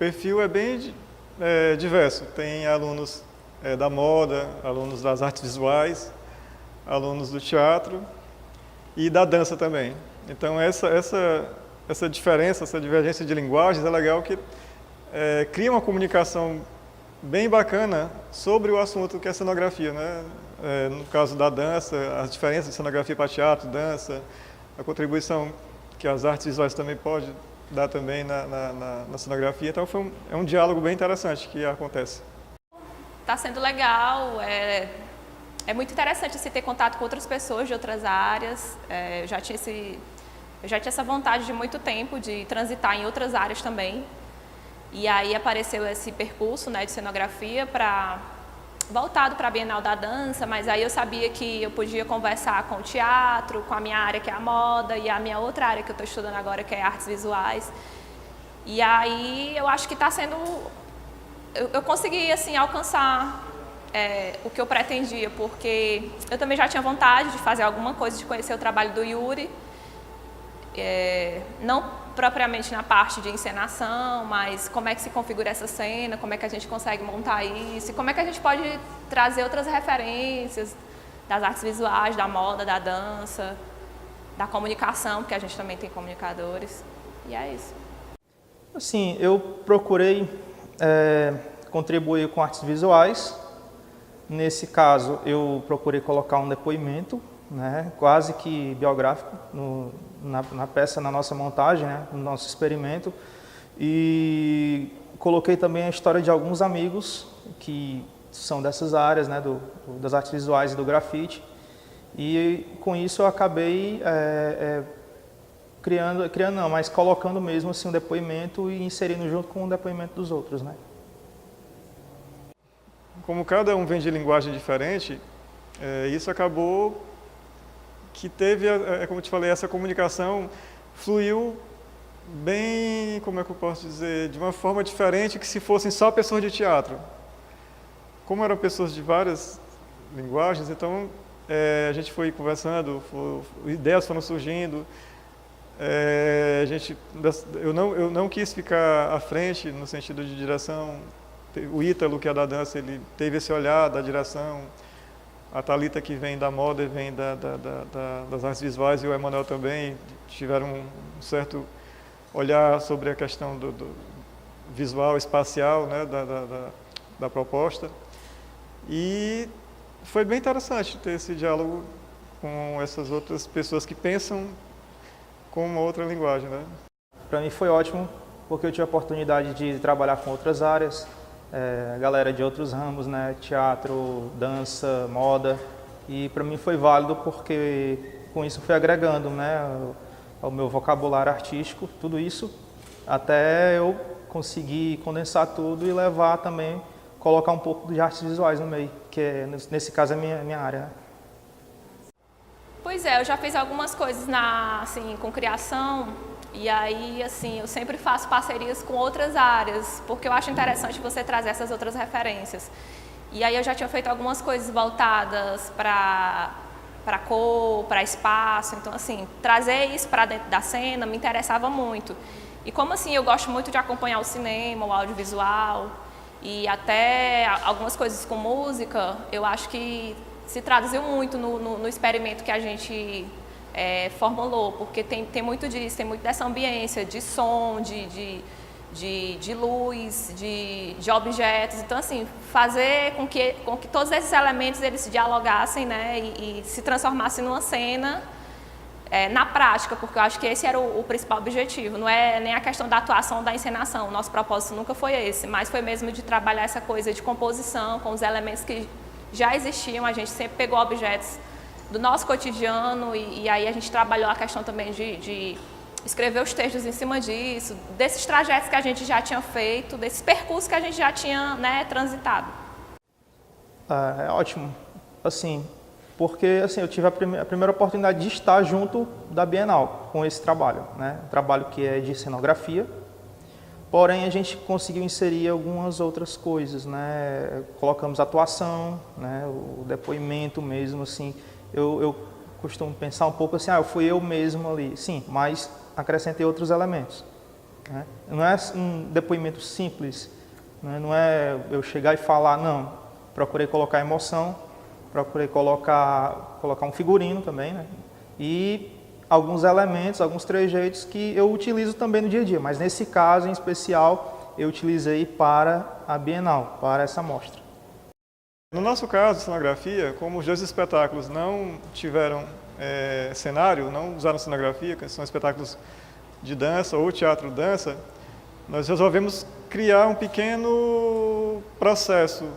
perfil é bem diverso. Tem alunos da moda, alunos das artes visuais, alunos do teatro e da dança também. Então essa diferença, essa divergência de linguagens é legal que cria uma comunicação bem bacana sobre o assunto que é cenografia, né? No caso da dança, as diferenças de cenografia para teatro, dança, a contribuição que as artes visuais também podem dar também na cenografia. Então é um diálogo bem interessante que acontece. Está sendo legal, é muito interessante assim, ter contato com outras pessoas de outras áreas. Eu já tinha essa vontade de muito tempo de transitar em outras áreas também. E aí apareceu esse percurso, né, de cenografia voltado para a Bienal da Dança, mas aí eu sabia que eu podia conversar com o teatro, com a minha área que é a moda e a minha outra área que eu estou estudando agora que é artes visuais. E aí eu acho que está sendo... Eu consegui assim, alcançar o que eu pretendia, porque eu também já tinha vontade de fazer alguma coisa, de conhecer o trabalho do Yuri, não propriamente na parte de encenação, mas como é que se configura essa cena, como é que a gente consegue montar isso, e como é que a gente pode trazer outras referências das artes visuais, da moda, da dança, da comunicação, porque a gente também tem comunicadores, e é isso. Assim, eu procurei contribuir com artes visuais. Nesse caso, eu procurei colocar um depoimento, né, quase que biográfico na peça, na nossa montagem, né, no nosso experimento, e coloquei também a história de alguns amigos que são dessas áreas, né, das artes visuais e do grafite, e com isso eu acabei criando não, mas colocando mesmo assim um depoimento e inserindo junto com o depoimento dos outros, né. Como cada um vem de linguagem diferente, isso acabou que teve, como eu te falei, essa comunicação fluiu bem, como é que eu posso dizer, de uma forma diferente que se fossem só pessoas de teatro. Como eram pessoas de várias linguagens, então a gente foi conversando, ideias foram surgindo, eu não quis ficar à frente no sentido de direção. O Ítalo, que é da dança, ele teve esse olhar da direção. A Thalita, que vem da moda e vem das artes visuais, e o Emanuel também tiveram um certo olhar sobre a questão do visual, espacial, né, da proposta. E foi bem interessante ter esse diálogo com essas outras pessoas que pensam com uma outra linguagem, né? Para mim foi ótimo, porque eu tive a oportunidade de trabalhar com outras áreas, galera de outros ramos, né, teatro, dança, moda, e para mim foi válido porque com isso fui agregando, né, ao meu vocabulário artístico, tudo isso, até eu conseguir condensar tudo e levar também, colocar um pouco de artes visuais no meio, que nesse caso é a minha área, né. Pois eu já fiz algumas coisas assim, com criação. E aí, assim, eu sempre faço parcerias com outras áreas, porque eu acho interessante você trazer essas outras referências. E aí eu já tinha feito algumas coisas voltadas para cor, para espaço, então assim, trazer isso para dentro da cena me interessava muito. E como assim, eu gosto muito de acompanhar o cinema, o audiovisual, e até algumas coisas com música, eu acho que se traduziu muito no experimento que a gente formulou, porque tem muito disso, tem muito dessa ambiência, de som, de luz, de objetos. Então, assim, fazer com que todos esses elementos eles se dialogassem, né, e se transformassem numa cena na prática, porque eu acho que esse era o principal objetivo. Não é nem a questão da atuação, da encenação, o nosso propósito nunca foi esse, mas foi mesmo de trabalhar essa coisa de composição com os elementos que já existiam. A gente sempre pegou objetos do nosso cotidiano e aí a gente trabalhou a questão também de escrever os textos em cima disso, desses trajetos que a gente já tinha feito, desses percursos que a gente já tinha, né, transitado. É ótimo, assim, porque assim, eu tive a primeira oportunidade de estar junto da Bienal com esse trabalho, né, um trabalho que é de cenografia, porém a gente conseguiu inserir algumas outras coisas, né, colocamos atuação, né, o depoimento mesmo, assim. Eu costumo pensar um pouco assim, fui eu mesmo ali, sim, mas acrescentei outros elementos. né? Não é um depoimento simples, né? Não é eu chegar e falar, não. Procurei colocar emoção, procurei colocar um figurino também, né? E alguns elementos, alguns trejeitos que eu utilizo também no dia a dia, mas nesse caso em especial eu utilizei para a Bienal, para essa mostra. No nosso caso, cenografia, como os 2 espetáculos não tiveram cenário, não usaram cenografia, que são espetáculos de dança ou teatro-dança, nós resolvemos criar um pequeno processo,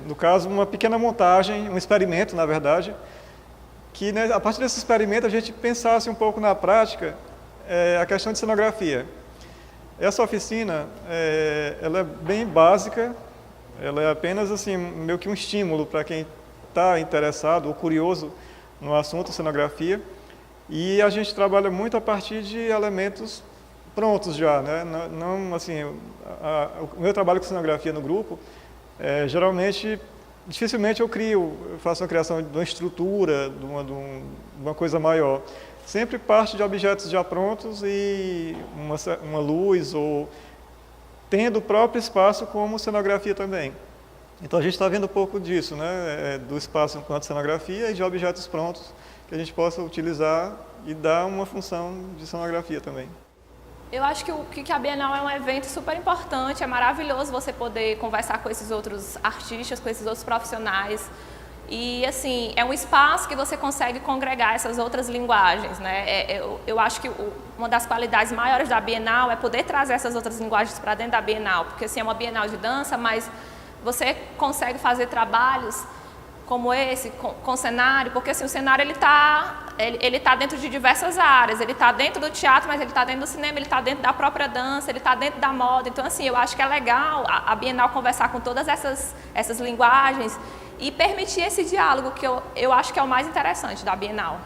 no caso, uma pequena montagem, um experimento, na verdade, que, né, a partir desse experimento a gente pensasse um pouco na prática a questão de cenografia. Essa oficina, ela é bem básica, ela é apenas assim, meio que um estímulo para quem está interessado ou curioso no assunto cenografia, e a gente trabalha muito a partir de elementos prontos já, né? Não assim, o meu trabalho com cenografia no grupo, geralmente, dificilmente eu faço a criação de uma estrutura, de uma coisa maior. Sempre parte de objetos já prontos e uma luz, ou tendo o próprio espaço como cenografia também. Então a gente está vendo um pouco disso, né? Do espaço enquanto cenografia e de objetos prontos que a gente possa utilizar e dar uma função de cenografia também. Eu acho que a Bienal é um evento super importante, é maravilhoso você poder conversar com esses outros artistas, com esses outros profissionais. E, assim, é um espaço que você consegue congregar essas outras linguagens, né? Eu acho que uma das qualidades maiores da Bienal é poder trazer essas outras linguagens para dentro da Bienal, porque, assim, é uma Bienal de dança, mas você consegue fazer trabalhos como esse, com cenário, porque, assim, o cenário ele tá dentro de diversas áreas, ele está dentro do teatro, mas ele está dentro do cinema, ele está dentro da própria dança, ele está dentro da moda. Então, assim, eu acho que é legal a Bienal conversar com todas essas linguagens e permitir esse diálogo, que eu acho que é o mais interessante da Bienal.